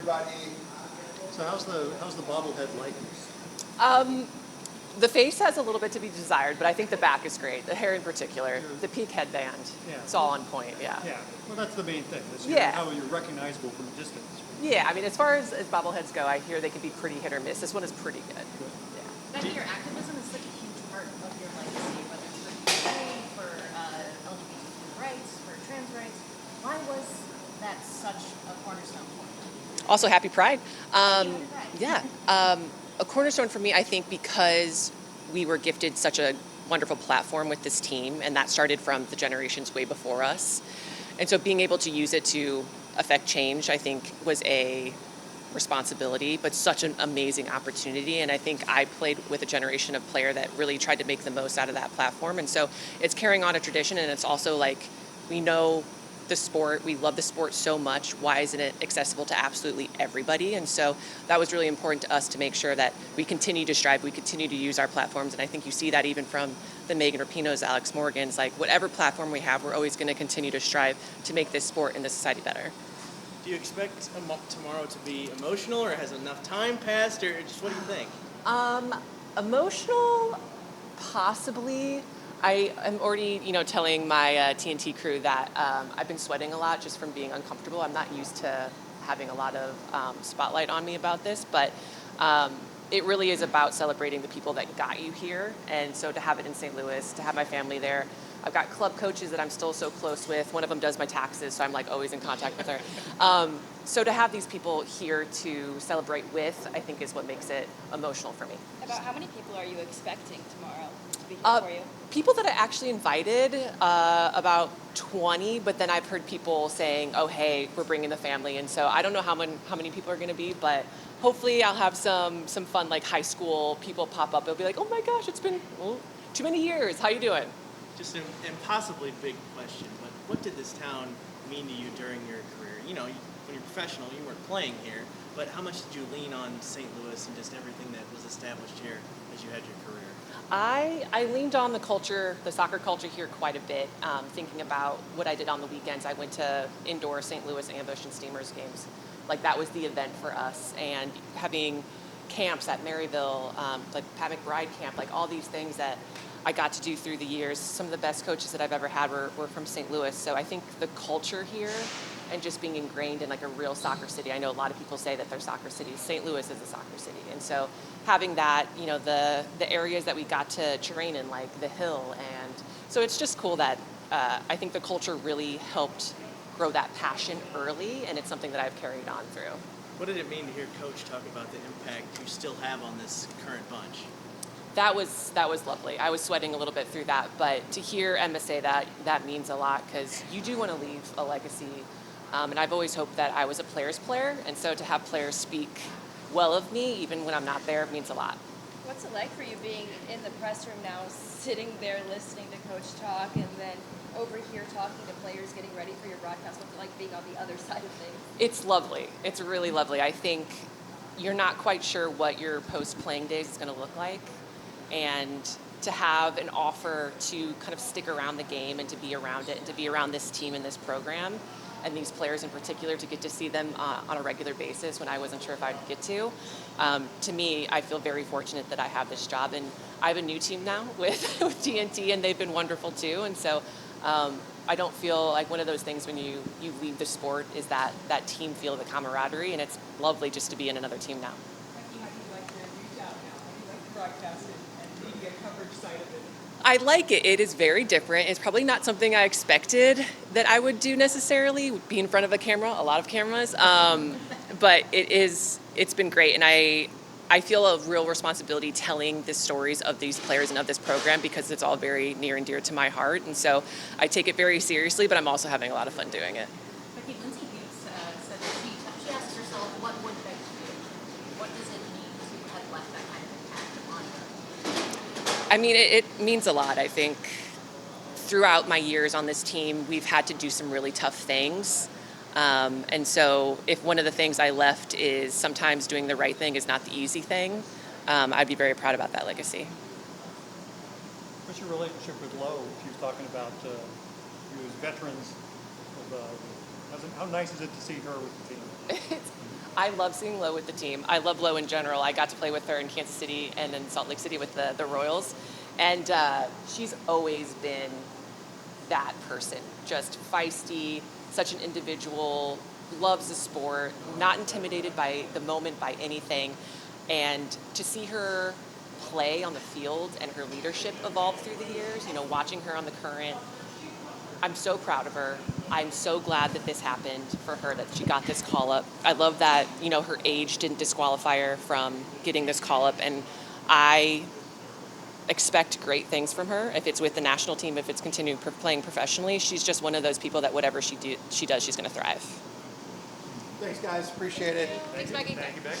everybody. So how's the bobblehead likeness? The face has a little bit to be desired, but I think the back is great. The hair in particular, the peak headband, it's all on point. Yeah. Yeah. Well, that's the main thing. That's how you're recognizable from a distance. Yeah. I mean, as far as bobbleheads go, I hear they can be pretty hit or miss. This one is pretty good. Yeah. Becky, your activism is such a huge part of your legacy, whether it's for people, for LGBTQ rights, for trans rights. Why was that such a cornerstone for you? Also, happy Pride. Happy Pride. Yeah. A cornerstone for me, I think, because we were gifted such a wonderful platform with this team, and that started from the generations way before us. And so being able to use it to affect change, I think, was a responsibility, but such an amazing opportunity. And I think I played with a generation of player that really tried to make the most out of that platform. And so it's carrying on a tradition, and it's also like, we know the sport, we love the sport so much, why isn't it accessible to absolutely everybody? And so that was really important to us to make sure that we continue to strive, we continue to use our platforms, and I think you see that even from the Megan Rapinoes, Alex Morgans, like whatever platform we have, we're always going to continue to strive to make this sport and this society better. Do you expect tomorrow to be emotional, or has enough time passed, or just what do you think? Emotional, possibly. I am already, telling my TNT crew that I've been sweating a lot just from being uncomfortable. I'm not used to having a lot of spotlight on me about this, but it really is about celebrating the people that got you here. And so to have it in St. Louis, to have my family there, I've got club coaches that I'm still so close with. One of them does my taxes, so I'm like always in contact with her. So to have these people here to celebrate with, I think is what makes it emotional for me. About how many people are you expecting tomorrow to be here for you? People that I actually invited, about 20, but then I've heard people saying, oh, hey, we're bringing the family. And so I don't know how many people are going to be, but hopefully I'll have some fun, like high school people pop up. They'll be like, oh my gosh, it's been too many years. How you doing? Just an impossibly big question, but what did this town mean to you during your career? When you're professional, you weren't playing here, but how much did you lean on St. Louis and just everything that was established here as you had your career? I leaned on the culture, the soccer culture here quite a bit, thinking about what I did on the weekends. I went to indoor St. Louis Ambush and Steamers games. Like that was the event for us, and having camps at Maryville, like Pat McBride camp, like all these things that I got to do through the years. Some of the best coaches that I've ever had were from St. Louis. So I think the culture here and just being ingrained in like a real soccer city. I know a lot of people say that they're soccer cities. St. Louis is a soccer city. And so having that, the areas that we got to train in, like the Hill. And so it's just cool that I think the culture really helped grow that passion early, and it's something that I've carried on through. What did it mean to hear Coach talk about the impact you still have on this current bunch? That was lovely. I was sweating a little bit through that, but to hear Emma say that means a lot, because you do want to leave a legacy. And I've always hoped that I was a player's player, and so to have players speak well of me, even when I'm not there, means a lot. What's it like for you being in the press room now, sitting there listening to Coach talk, and then over here talking to players, getting ready for your broadcast? What's it like being on the other side of things? It's lovely. It's really lovely. I think you're not quite sure what your post-playing days is going to look like, and to have an offer to kind of stick around the game and to be around it and to be around this team and this program and these players in particular, to get to see them on a regular basis when I wasn't sure if I'd get to me, I feel very fortunate that I have this job. And I have a new team now with TNT, and they've been wonderful too. And so I don't feel like one of those things when you leave the sport is that team feel, the camaraderie, and it's lovely just to be in another team now. How do you like the new job now? How do you like the broadcasting and media coverage side of it? I like it. It is very different. It's probably not something I expected that I would do necessarily, be in front of a camera, a lot of cameras. But it's been great. And I feel a real responsibility telling the stories of these players and of this program, because it's all very near and dear to my heart. And so I take it very seriously, but I'm also having a lot of fun doing it. Becky, Lindsay Hughes said that she asks herself, what would Becky do? What does it mean to have left that kind of impact on her? I mean, it means a lot. I think throughout my years on this team, we've had to do some really tough things. And so if one of the things I left is sometimes doing the right thing is not the easy thing, I'd be very proud about that legacy. What's your relationship with Lo? She was talking about you as veterans. How nice is it to see her with the team? I love seeing Lo with the team. I love Lo in general. I got to play with her in Kansas City and in Salt Lake City with the Royals. And she's always been that person, just feisty, such an individual, loves the sport, not intimidated by the moment, by anything. And to see her play on the field and her leadership evolve through the years, watching her on the Current, I'm so proud of her. I'm so glad that this happened for her, that she got this call up. I love that, her age didn't disqualify her from getting this call up. And I expect great things from her. If it's with the national team, if it's continuing playing professionally, she's just one of those people that whatever she does, she's going to thrive. Thanks, guys. Appreciate it. Thanks, Becky. Thank you, Becky.